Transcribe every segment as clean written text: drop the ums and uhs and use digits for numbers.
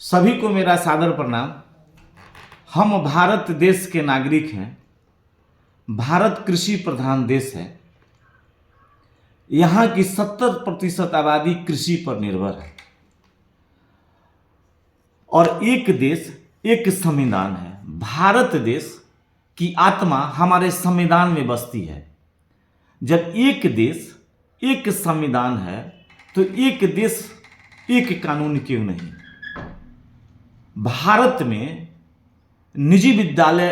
सभी को मेरा सादर प्रणाम। हम भारत देश के नागरिक हैं। भारत कृषि प्रधान देश है। यहाँ की 70% आबादी कृषि पर निर्भर है और एक देश एक संविधान है। भारत देश की आत्मा हमारे संविधान में बसती है। जब एक देश एक संविधान है तो एक देश एक कानून क्यों नहीं। भारत में निजी विद्यालय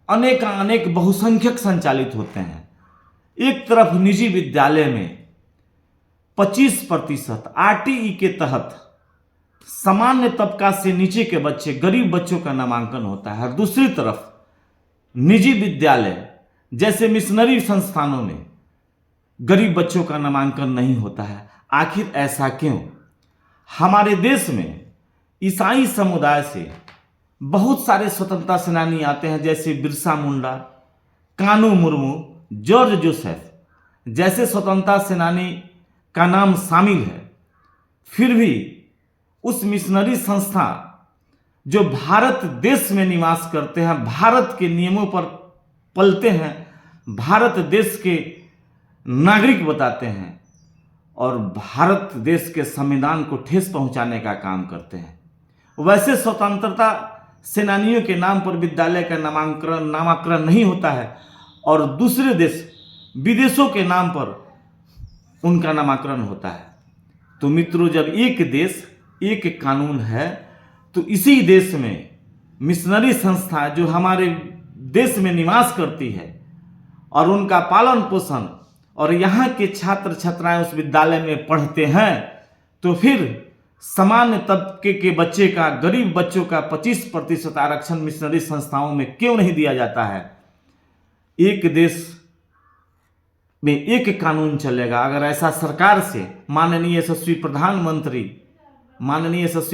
अनेक बहुसंख्यक संचालित होते हैं। एक तरफ निजी विद्यालय में 25% आरटीई के तहत सामान्य तबका से नीचे के बच्चे, गरीब बच्चों का नामांकन होता है, और दूसरी तरफ निजी विद्यालय जैसे मिशनरी संस्थानों में गरीब बच्चों का नामांकन नहीं होता है। आखिर ऐसा क्यों? हमारे देश में ईसाई समुदाय से बहुत सारे स्वतंत्रता सेनानी आते हैं, जैसे बिरसा मुंडा, कानू मुर्मू, जॉर्ज जोसेफ जैसे स्वतंत्रता सेनानी का नाम शामिल है। फिर भी उस मिशनरी संस्था जो भारत देश में निवास करते हैं, भारत के नियमों पर पलते हैं, भारत देश के नागरिक बताते हैं और भारत देश के संविधान को ठेस पहुंचाने का काम करते हैं, वैसे स्वतंत्रता सेनानियों के नाम पर विद्यालय का नामाकरण नहीं होता है और दूसरे देश विदेशों के नाम पर उनका नामाकरण होता है। तो मित्रों, जब एक देश एक कानून है तो इसी देश में मिशनरी संस्था जो हमारे देश में निवास करती है और उनका पालन पोषण और यहाँ के छात्र छात्राएं उस विद्यालय में पढ़ते हैं, तो फिर सामान्य तबके के बच्चे का, गरीब बच्चों का 25% आरक्षण मिशनरी संस्थाओं में क्यों नहीं दिया जाता है? एक देश में एक कानून चलेगा। अगर ऐसा सरकार से माननीय यशस्वी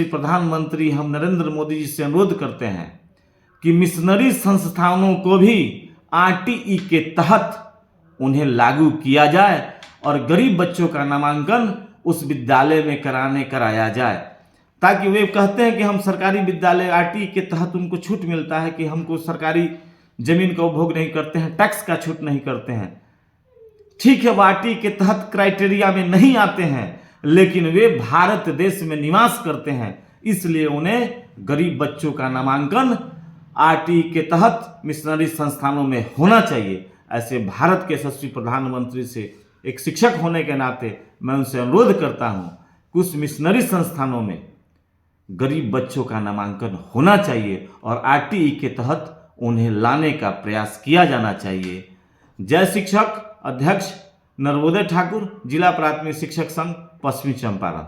प्रधानमंत्री हम नरेंद्र मोदी जी से अनुरोध करते हैं कि मिशनरी संस्थानों को भी आरटीई के तहत उन्हें लागू किया जाए और गरीब बच्चों का नामांकन उस विद्यालय में कराया जाए, ताकि वे कहते हैं कि हम सरकारी विद्यालय आरटीई के तहत उनको छूट मिलता है कि हमको सरकारी जमीन का उपभोग नहीं करते हैं, टैक्स का छूट नहीं करते हैं। ठीक है, वो आरटीई के तहत क्राइटेरिया में नहीं आते हैं, लेकिन वे भारत देश में निवास करते हैं, इसलिए उन्हें गरीब बच्चों का नामांकन आरटीई के तहत मिशनरी संस्थानों में होना चाहिए। ऐसे भारत के यशस्वी प्रधानमंत्री से एक शिक्षक होने के नाते मैं उनसे अनुरोध करता हूं कि उस मिशनरी संस्थानों में गरीब बच्चों का नामांकन होना चाहिए और आरटीई के तहत उन्हें लाने का प्रयास किया जाना चाहिए। जय शिक्षक। अध्यक्ष नरवोदय ठाकुर, जिला प्राथमिक शिक्षक संघ, पश्चिमी चंपारण।